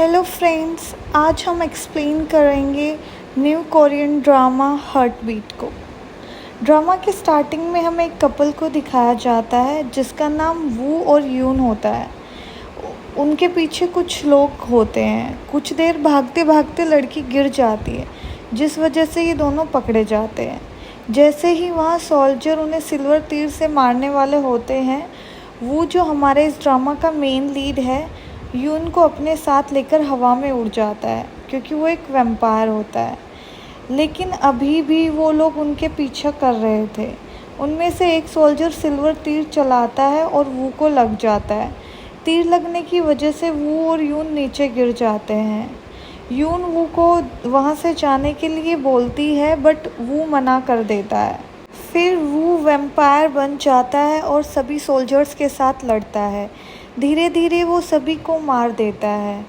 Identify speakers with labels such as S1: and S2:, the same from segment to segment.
S1: Hello friends, आज हम explain करेंगे new Korean drama heart beat को। ड्रामा के स्टार्टिंग में हमें एक कपल को दिखाया जाता है जिसका नाम वू और यून होता है। उनके पीछे कुछ लोग होते हैं। कुछ देर भागते भागते लड़की गिर जाती है जिस वजह से ये दोनों पकड़े जाते हैं। जैसे ही वहाँ सोल्जर उन्हें सिल्वर तीर से मारने वाले होते हैं, वू जो हमारे इस ड्रामा का मेन लीड है, यून को अपने साथ लेकर हवा में उड़ जाता है क्योंकि वो एक वैम्पायर होता है। लेकिन अभी भी वो लोग उनके पीछा कर रहे थे। उनमें से एक सोल्जर सिल्वर तीर चलाता है और वू को लग जाता है। तीर लगने की वजह से वू और यून नीचे गिर जाते हैं। यून वू को वहाँ से जाने के लिए बोलती है बट वू मना कर देता है। फिर वू वैम्पायर बन जाता है और सभी सोल्जर्स के साथ लड़ता है। धीरे धीरे वो सभी को मार देता है।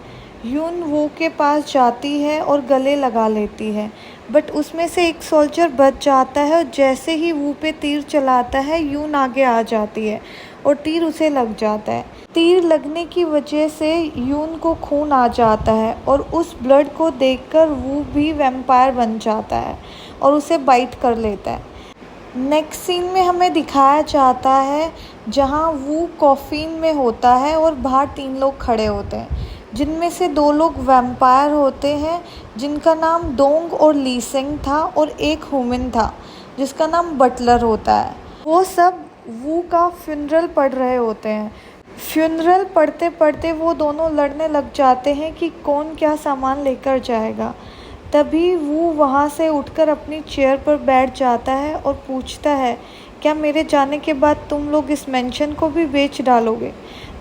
S1: यून वू के पास जाती है और गले लगा लेती है बट उसमें से एक सोल्जर बच जाता है और जैसे ही वू पे तीर चलाता है, यून आगे आ जाती है और तीर उसे लग जाता है। तीर लगने की वजह से यून को खून आ जाता है और उस ब्लड को देखकर वू भी वैम्पायर बन जाता है और उसे बाइट कर लेता है। नेक्स्ट सीन में हमें दिखाया जाता है जहां वू कॉफिन में होता है और बाहर 3 लोग खड़े होते हैं, जिनमें से 2 लोग वैम्पायर होते हैं जिनका नाम डोंग और लीसेंग था और एक ह्यूमन था जिसका नाम बटलर होता है। वो सब वू का फ्यूनरल पढ़ रहे होते हैं। फ्यूनरल पढ़ते पढ़ते वो दोनों लड़ने लग जाते हैं कि कौन क्या सामान लेकर जाएगा। तभी वू वहाँ से उठकर अपनी चेयर पर बैठ जाता है और पूछता है, क्या मेरे जाने के बाद तुम लोग इस मेंशन को भी बेच डालोगे?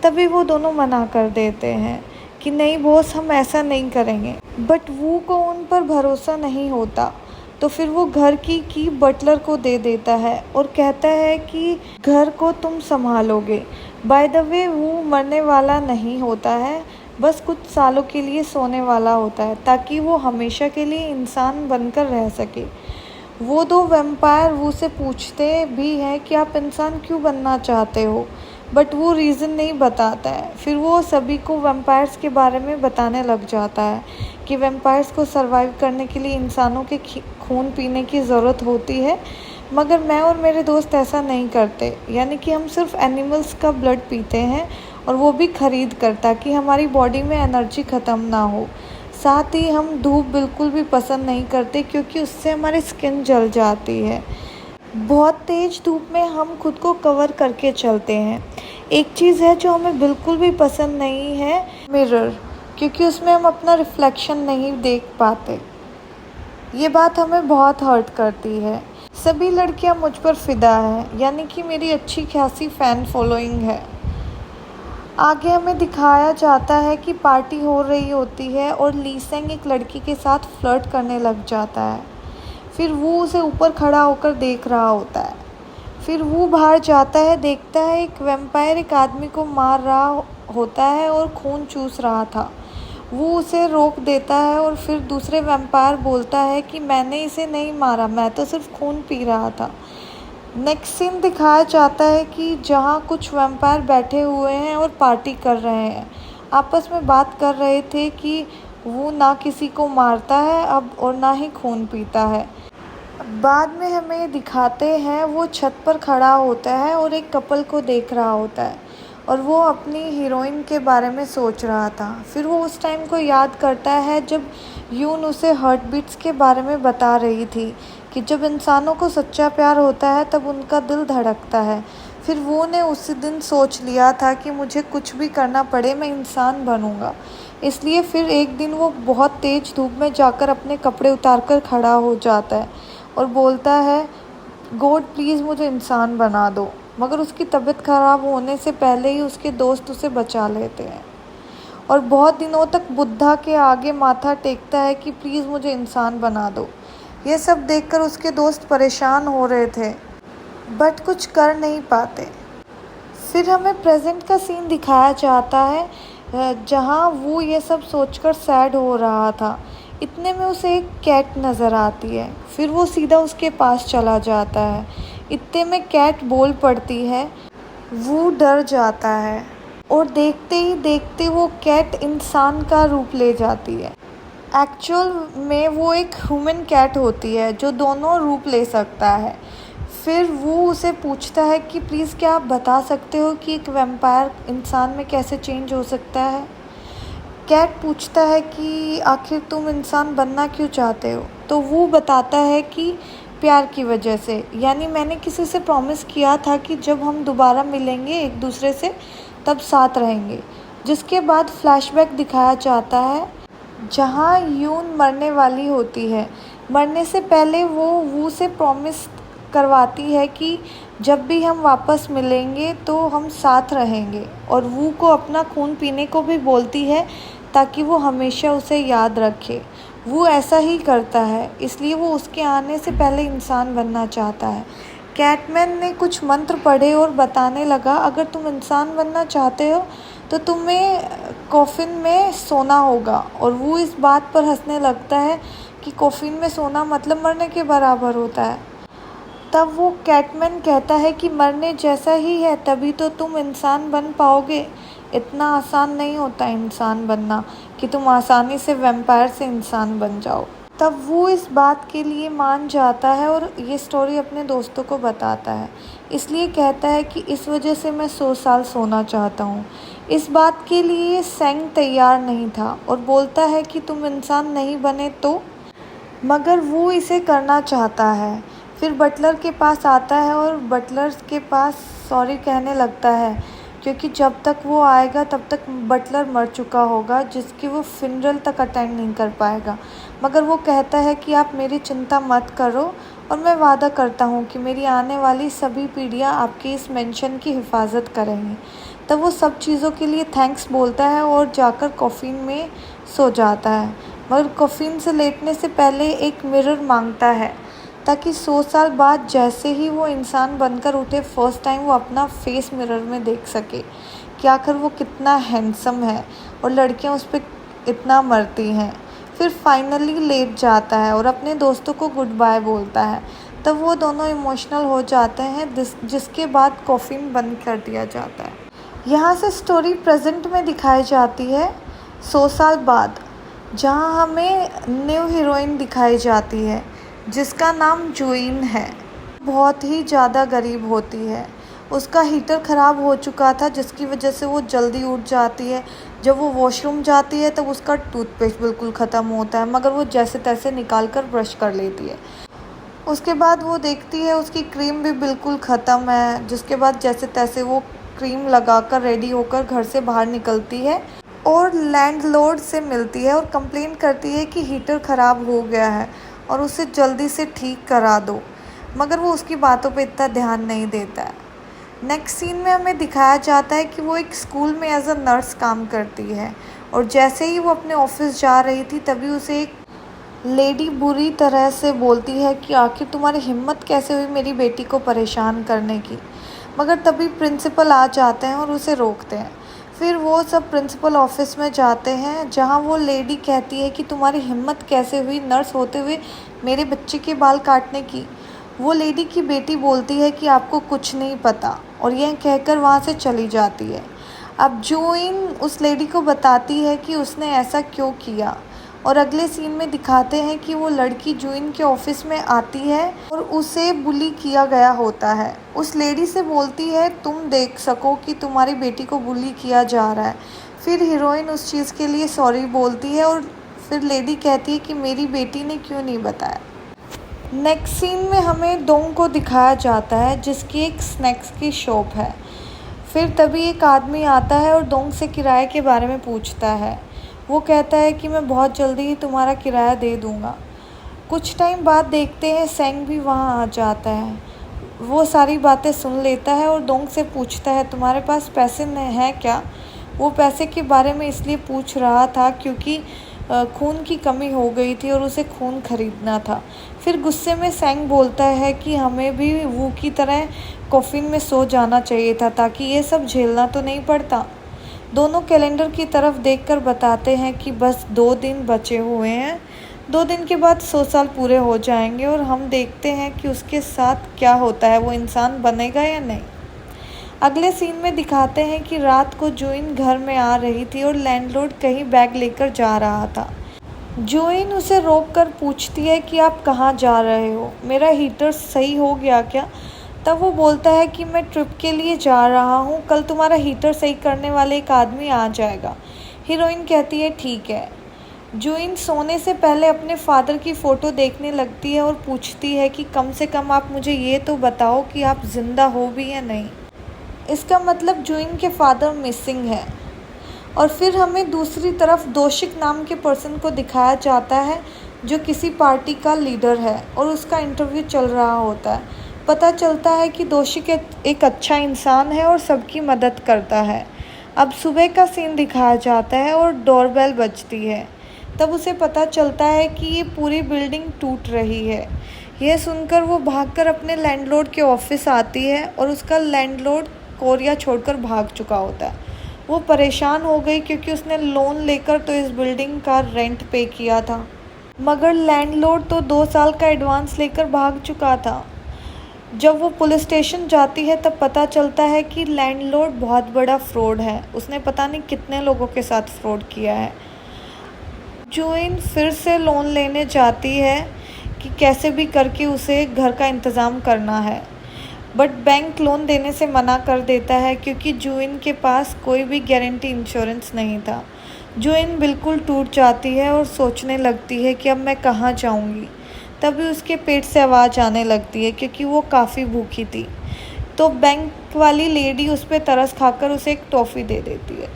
S1: तभी वो दोनों मना कर देते हैं कि नहीं बॉस, हम ऐसा नहीं करेंगे। बट वू को उन पर भरोसा नहीं होता, तो फिर वो घर की बटलर को दे देता है और कहता है कि घर को तुम संभालोगे। बाय द वे, वू मरने वाला नहीं होता है, बस कुछ सालों के लिए सोने वाला होता है ताकि वो हमेशा के लिए इंसान बनकर रह सके। वो 2 वैम्पायर वू से पूछते भी हैं कि आप इंसान क्यों बनना चाहते हो, बट वो रीज़न नहीं बताता है। फिर वो सभी को वैम्पायर्स के बारे में बताने लग जाता है कि वैम्पायर्स को सर्वाइव करने के लिए इंसानों के खून पीने की ज़रूरत होती है, मगर मैं और मेरे दोस्त ऐसा नहीं करते, यानी कि हम सिर्फ एनिमल्स का ब्लड पीते हैं और वो भी खरीद कर, ताकि हमारी बॉडी में एनर्जी ख़त्म ना हो। साथ ही हम धूप बिल्कुल भी पसंद नहीं करते क्योंकि उससे हमारी स्किन जल जाती है। बहुत तेज़ धूप में हम खुद को कवर करके चलते हैं। एक चीज़ है जो हमें बिल्कुल भी पसंद नहीं है, मिरर, क्योंकि उसमें हम अपना रिफ्लेक्शन नहीं देख पाते। ये बात हमें बहुत हर्ट करती है। सभी लड़कियां मुझ पर फ़िदा हैं, यानी कि मेरी अच्छी खासी फ़ैन फॉलोइंग है। आगे हमें दिखाया जाता है कि पार्टी हो रही होती है और लीसेंग एक लड़की के साथ फ्लर्ट करने लग जाता है। फिर वो उसे ऊपर खड़ा होकर देख रहा होता है। फिर वो बाहर जाता है, देखता है एक वैम्पायर एक आदमी को मार रहा होता है और खून चूस रहा था। वो उसे रोक देता है और फिर दूसरे वैम्पायर बोलता है कि मैंने इसे नहीं मारा, मैं तो सिर्फ खून पी रहा था। नेक्स्ट सीन दिखाया जाता है कि जहाँ कुछ वैम्पायर बैठे हुए हैं और पार्टी कर रहे हैं, आपस में बात कर रहे थे कि वो ना किसी को मारता है अब और ना ही खून पीता है। बाद में हमें दिखाते हैं वो छत पर खड़ा होता है और एक कपल को देख रहा होता है और वो अपनी हीरोइन के बारे में सोच रहा था। फिर वो उस टाइम को याद करता है जब यून उसे हार्ट बीट्स के बारे में बता रही थी कि जब इंसानों को सच्चा प्यार होता है तब उनका दिल धड़कता है। फिर वो ने उसी दिन सोच लिया था कि मुझे कुछ भी करना पड़े, मैं इंसान बनूंगा। इसलिए फिर एक दिन वो बहुत तेज़ धूप में जाकर अपने कपड़े उतारकर खड़ा हो जाता है और बोलता है, गॉड प्लीज़ मुझे इंसान बना दो। मगर उसकी तबीयत ख़राब होने से पहले ही उसके दोस्त उसे बचा लेते हैं और बहुत दिनों तक बुद्धा के आगे माथा टेकता है कि प्लीज़ मुझे इंसान बना दो। ये सब देखकर उसके दोस्त परेशान हो रहे थे बट कुछ कर नहीं पाते। फिर हमें प्रेजेंट का सीन दिखाया जाता है जहाँ वो ये सब सोचकर सैड हो रहा था। इतने में उसे एक कैट नज़र आती है। फिर वो सीधा उसके पास चला जाता है। इतने में कैट बोल पड़ती है। वो डर जाता है और देखते ही देखते वो कैट इंसान का रूप ले जाती है। एक्चुअल में वो एक ह्यूमन कैट होती है जो दोनों रूप ले सकता है। फिर वो उसे पूछता है कि प्लीज़ क्या आप बता सकते हो कि एक वैम्पायर इंसान में कैसे चेंज हो सकता है। कैट पूछता है कि आखिर तुम इंसान बनना क्यों चाहते हो। तो वो बताता है कि प्यार की वजह से, यानी मैंने किसी से प्रॉमिस किया था कि जब हम दोबारा मिलेंगे एक दूसरे से तब साथ रहेंगे। जिसके बाद फ्लैशबैक दिखाया जाता है जहाँ यून मरने वाली होती है। मरने से पहले वो वू से प्रॉमिस करवाती है कि जब भी हम वापस मिलेंगे तो हम साथ रहेंगे, और वू को अपना खून पीने को भी बोलती है ताकि वो हमेशा उसे याद रखे। वो ऐसा ही करता है, इसलिए वो उसके आने से पहले इंसान बनना चाहता है। कैटमैन ने कुछ मंत्र पढ़े और बताने लगा, अगर तुम इंसान बनना चाहते हो तो तुम्हें कॉफिन में सोना होगा। और वो इस बात पर हंसने लगता है कि कॉफिन में सोना मतलब मरने के बराबर होता है। तब वो कैटमैन कहता है कि मरने जैसा ही है, तभी तो तुम इंसान बन पाओगे। इतना आसान नहीं होता इंसान बनना कि तुम आसानी से वैम्पायर से इंसान बन जाओ। तब वो इस बात के लिए मान जाता है और ये स्टोरी अपने दोस्तों को बताता है। इसलिए कहता है कि इस वजह से मैं 100 साल सोना चाहता हूँ। इस बात के लिए सेंग तैयार नहीं था और बोलता है कि तुम इंसान नहीं बने तो, मगर वो इसे करना चाहता है। फिर बटलर के पास आता है और बटलर के पास सॉरी कहने लगता है, क्योंकि जब तक वो आएगा तब तक बटलर मर चुका होगा, जिसकी वो फिनरल तक अटेंड नहीं कर पाएगा। मगर वो कहता है कि आप मेरी चिंता मत करो और मैं वादा करता हूँ कि मेरी आने वाली सभी पीढ़ियाँ आपकी इस मेंशन की हिफाजत करेंगी। तब वो सब चीज़ों के लिए थैंक्स बोलता है और जाकर कॉफ़िन में सो जाता है। मगर कॉफ़िन से लेटने से पहले एक मिरर मांगता है ताकि 100 साल बाद जैसे ही वो इंसान बनकर उठे, फर्स्ट टाइम वो अपना फेस मिरर में देख सके कि आखिर वो कितना हैंडसम है और लड़कियां उस पर इतना मरती हैं। फिर फाइनली लेट जाता है और अपने दोस्तों को गुड बाय बोलता है। तब वो दोनों इमोशनल हो जाते हैं, जिसके बाद कॉफ़िन बंद कर दिया जाता है। यहाँ से स्टोरी प्रेजेंट में दिखाई जाती है 100 साल बाद, जहाँ हमें न्यू हीरोइन दिखाई जाती है जिसका नाम जुइन है। बहुत ही ज़्यादा गरीब होती है। उसका हीटर ख़राब हो चुका था जिसकी वजह से वो जल्दी उठ जाती है। जब वो वॉशरूम जाती है तब उसका टूथपेस्ट बिल्कुल ख़त्म होता है, मगर वो जैसे तैसे निकाल कर ब्रश कर लेती है। उसके बाद वो देखती है उसकी क्रीम भी बिल्कुल ख़त्म है, जिसके बाद जैसे तैसे वो क्रीम लगाकर रेडी होकर घर से बाहर निकलती है और लैंडलॉर्ड से मिलती है और कंप्लेन करती है कि हीटर ख़राब हो गया है और उसे जल्दी से ठीक करा दो, मगर वो उसकी बातों पे इतना ध्यान नहीं देता है। नेक्स्ट सीन में हमें दिखाया जाता है कि वो एक स्कूल में एज अ नर्स काम करती है और जैसे ही वो अपने ऑफिस जा रही थी तभी उसे एक लेडी बुरी तरह से बोलती है कि आखिर तुम्हारी हिम्मत कैसे हुई मेरी बेटी को परेशान करने की। मगर तभी प्रिंसिपल आ जाते हैं और उसे रोकते हैं। फिर वो सब प्रिंसिपल ऑफिस में जाते हैं जहां वो लेडी कहती है कि तुम्हारी हिम्मत कैसे हुई नर्स होते हुए मेरे बच्चे के बाल काटने की। वो लेडी की बेटी बोलती है कि आपको कुछ नहीं पता और यह कहकर वहां से चली जाती है। अब जुइन उस लेडी को बताती है कि उसने ऐसा क्यों किया और अगले सीन में दिखाते हैं कि वो लड़की जुइन के ऑफिस में आती है और उसे बुली किया गया होता है। उस लेडी से बोलती है तुम देख सको कि तुम्हारी बेटी को बुली किया जा रहा है। फिर हीरोइन उस चीज़ के लिए सॉरी बोलती है और फिर लेडी कहती है कि मेरी बेटी ने क्यों नहीं बताया। नेक्स्ट सीन में हमें डोंग को दिखाया जाता है जिसकी एक स्नैक्स की शॉप है। फिर तभी एक आदमी आता है और डोंग से किराए के बारे में पूछता है। वो कहता है कि मैं बहुत जल्दी ही तुम्हारा किराया दे दूँगा। कुछ टाइम बाद देखते हैं सेंग भी वहाँ आ जाता है। वो सारी बातें सुन लेता है और डोंग से पूछता है तुम्हारे पास पैसे हैं क्या। वो पैसे के बारे में इसलिए पूछ रहा था क्योंकि खून की कमी हो गई थी और उसे खून खरीदना था। फिर गुस्से में सेंग बोलता है कि हमें भी वू की तरह कॉफिन में सो जाना चाहिए था ताकि ये सब झेलना तो नहीं पड़ता। दोनों कैलेंडर की तरफ देखकर बताते हैं कि बस 2 दिन बचे हुए हैं। 2 दिन के बाद 100 साल पूरे हो जाएंगे और हम देखते हैं कि उसके साथ क्या होता है, वो इंसान बनेगा या नहीं। अगले सीन में दिखाते हैं कि रात को जोइन घर में आ रही थी और लैंडलॉर्ड कहीं बैग लेकर जा रहा था। जोइन उसे रोककर पूछती है कि आप कहाँ जा रहे हो, मेरा हीटर सही हो गया क्या? तब वो बोलता है कि मैं ट्रिप के लिए जा रहा हूँ, कल तुम्हारा हीटर सही करने वाले एक आदमी आ जाएगा। हीरोइन कहती है ठीक है। जोइन सोने से पहले अपने फादर की फ़ोटो देखने लगती है और पूछती है कि कम से कम आप मुझे ये तो बताओ कि आप ज़िंदा हो भी या नहीं। इसका मतलब जोइन के फादर मिसिंग है। और फिर हमें दूसरी तरफ दोशिक नाम के पर्सन को दिखाया जाता है जो किसी पार्टी का लीडर है और उसका इंटरव्यू चल रहा होता है। पता चलता है कि दोशिक एक अच्छा इंसान है और सबकी मदद करता है। अब सुबह का सीन दिखाया जाता है और डोरबेल बजती है। तब उसे पता चलता है कि ये पूरी बिल्डिंग टूट रही है। यह सुनकर वो भागकर अपने लैंडलॉर्ड के ऑफिस आती है और उसका लैंडलॉर्ड कोरिया छोड़कर भाग चुका होता है। वो परेशान हो गई क्योंकि उसने लोन लेकर तो इस बिल्डिंग का रेंट पे किया था, मगर लैंडलॉर्ड तो 2 साल का एडवांस लेकर भाग चुका था। जब वो पुलिस स्टेशन जाती है तब पता चलता है कि लैंडलॉर्ड बहुत बड़ा फ्रॉड है। उसने पता नहीं कितने लोगों के साथ फ्रॉड किया है। जोइन फिर से लोन लेने जाती है कि कैसे भी करके उसे घर का इंतज़ाम करना है, बट बैंक लोन देने से मना कर देता है क्योंकि जोइन के पास कोई भी गारंटी इंश्योरेंस नहीं था। जोइन बिल्कुल टूट जाती है और सोचने लगती है कि अब मैं कहाँ जाऊँगी। तभी उसके पेट से आवाज़ आने लगती है क्योंकि वो काफ़ी भूखी थी। तो बैंक वाली लेडी उस पर तरस खाकर उसे एक टॉफ़ी दे देती है।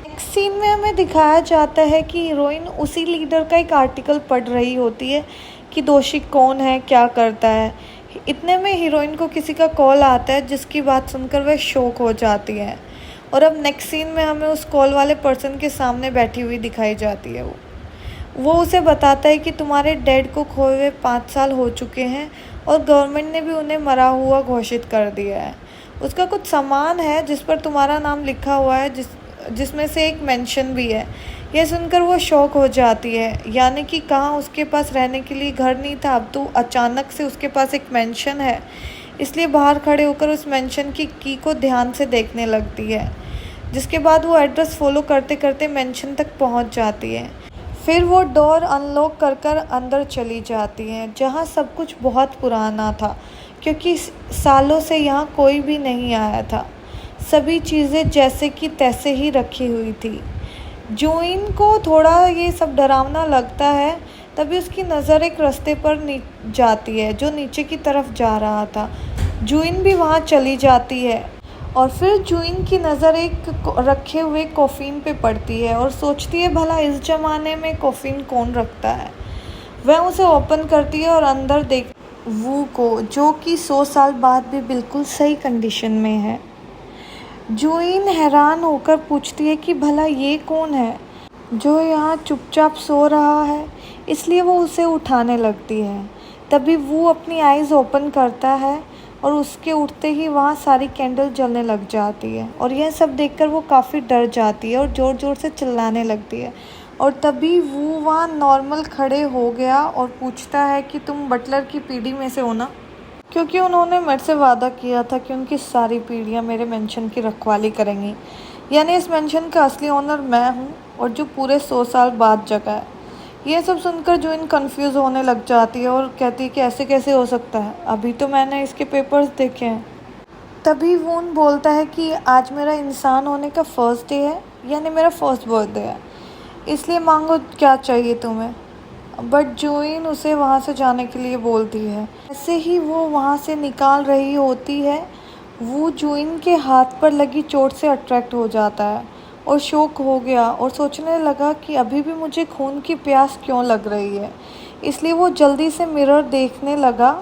S1: नेक्स्ट सीन में हमें दिखाया जाता है कि हीरोइन उसी लीडर का एक आर्टिकल पढ़ रही होती है कि दोषी कौन है, क्या करता है। इतने में हीरोइन को किसी का कॉल आता है जिसकी बात सुनकर वह शॉक हो जाती है। और अब नेक्स्ट सीन में हमें उस कॉल वाले पर्सन के सामने बैठी हुई दिखाई जाती है। वो उसे बताता है कि तुम्हारे डैड को खोए हुए 5 साल हो चुके हैं और गवर्नमेंट ने भी उन्हें मरा हुआ घोषित कर दिया है। उसका कुछ सामान है जिस पर तुम्हारा नाम लिखा हुआ है, जिसमें से एक मेंशन भी है। यह सुनकर वो शॉक हो जाती है, यानी कि कहाँ उसके पास रहने के लिए घर नहीं था, अब तो अचानक से उसके पास एक मेंशन है। इसलिए बाहर खड़े होकर उस मेंशन की को ध्यान से देखने लगती है, जिसके बाद वो एड्रेस फॉलो करते करते मेंशन तक पहुंच जाती है। फिर वो डोर अनलॉक कर अंदर चली जाती है, जहां सब कुछ बहुत पुराना था क्योंकि सालों से यहाँ कोई भी नहीं आया था। सभी चीज़ें जैसे कि तैसे ही रखी हुई थी। जोइन को थोड़ा ये सब डरावना लगता है। तभी उसकी नज़र एक रास्ते पर जाती है जो नीचे की तरफ जा रहा था। जोइन भी वहाँ चली जाती है और फिर जोइन की नज़र एक रखे हुए कॉफ़ीन पे पड़ती है और सोचती है भला इस ज़माने में कॉफ़ीन कौन रखता है। वह उसे ओपन करती है और अंदर देख वू को, जो कि 100 साल बाद भी बिल्कुल सही कंडीशन में है। जोइन हैरान होकर पूछती है कि भला ये कौन है जो यहाँ चुपचाप सो रहा है, इसलिए वो उसे उठाने लगती है। तभी वो अपनी आइज़ ओपन करता है और उसके उठते ही वहाँ सारी कैंडल जलने लग जाती है और यह सब देखकर वो काफ़ी डर जाती है और ज़ोर ज़ोर से चिल्लाने लगती है। और तभी वो वहाँ नॉर्मल खड़े हो गया और पूछता है कि तुम बटलर की पीढ़ी में से हो ना, क्योंकि उन्होंने मेरे से वादा किया था कि उनकी सारी पीढ़ियाँ मेरे मेंशन की रखवाली करेंगी। यानी इस मेंशन का असली ओनर मैं हूँ और जो पूरे 100 साल बाद जगा है। ये सब सुनकर जोइन कंफ्यूज होने लग जाती है और कहती है कि ऐसे कैसे हो सकता है, अभी तो मैंने इसके पेपर्स देखे हैं। तभी वून बोलता है कि आज मेरा इंसान होने का फर्स्ट डे है, यानी मेरा फर्स्ट बर्थडे है, इसलिए मांगो क्या चाहिए तुम्हें। बट जोइन उसे वहाँ से जाने के लिए बोलती है। ऐसे ही वो वहाँ से निकाल रही होती है, वो जोइन के हाथ पर लगी चोट से अट्रैक्ट हो जाता है और शॉक हो गया और सोचने लगा कि अभी भी मुझे खून की प्यास क्यों लग रही है। इसलिए वो जल्दी से मिरर देखने लगा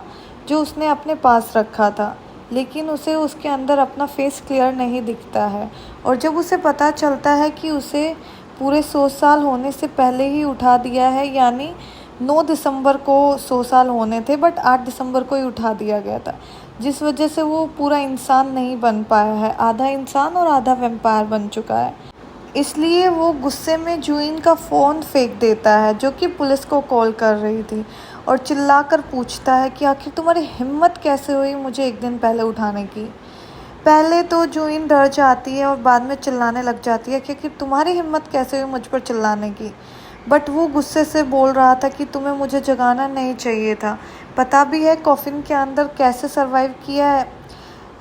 S1: जो उसने अपने पास रखा था, लेकिन उसे उसके अंदर अपना फेस क्लियर नहीं दिखता है। और जब उसे पता चलता है कि उसे पूरे 100 साल होने से पहले ही उठा दिया है, यानी 9 दिसंबर को 100 साल होने थे बट 8 दिसंबर को ही उठा दिया गया था, जिस वजह से वो पूरा इंसान नहीं बन पाया है, आधा इंसान और आधा वैम्पायर बन चुका है। इसलिए वो गुस्से में जोइन का फ़ोन फेंक देता है जो कि पुलिस को कॉल कर रही थी और चिल्लाकर पूछता है कि आखिर तुम्हारी हिम्मत कैसे हुई मुझे एक दिन पहले उठाने की। पहले तो जूइन डर जाती है और बाद में चिल्लाने लग जाती है क्योंकि तुम्हारी हिम्मत कैसे हुई मुझ पर चिल्लाने की। बट वो गुस्से से बोल रहा था कि तुम्हें मुझे जगाना नहीं चाहिए था, पता भी है कॉफिन के अंदर कैसे सरवाइव किया है,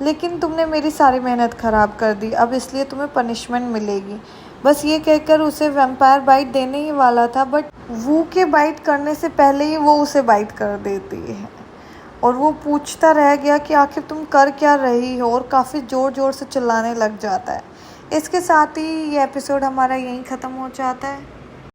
S1: लेकिन तुमने मेरी सारी मेहनत ख़राब कर दी, अब इसलिए तुम्हें पनिशमेंट मिलेगी। बस ये कहकर उसे वैम्पायर बाइट देने ही वाला था, बट वू के बाइट करने से पहले ही वो उसे बाइट कर देती है और वो पूछता रह गया कि आखिर तुम कर क्या रही हो, और काफ़ी ज़ोर ज़ोर से चिल्लाने लग जाता है। इसके साथ ही ये एपिसोड हमारा यहीं ख़त्म हो जाता है।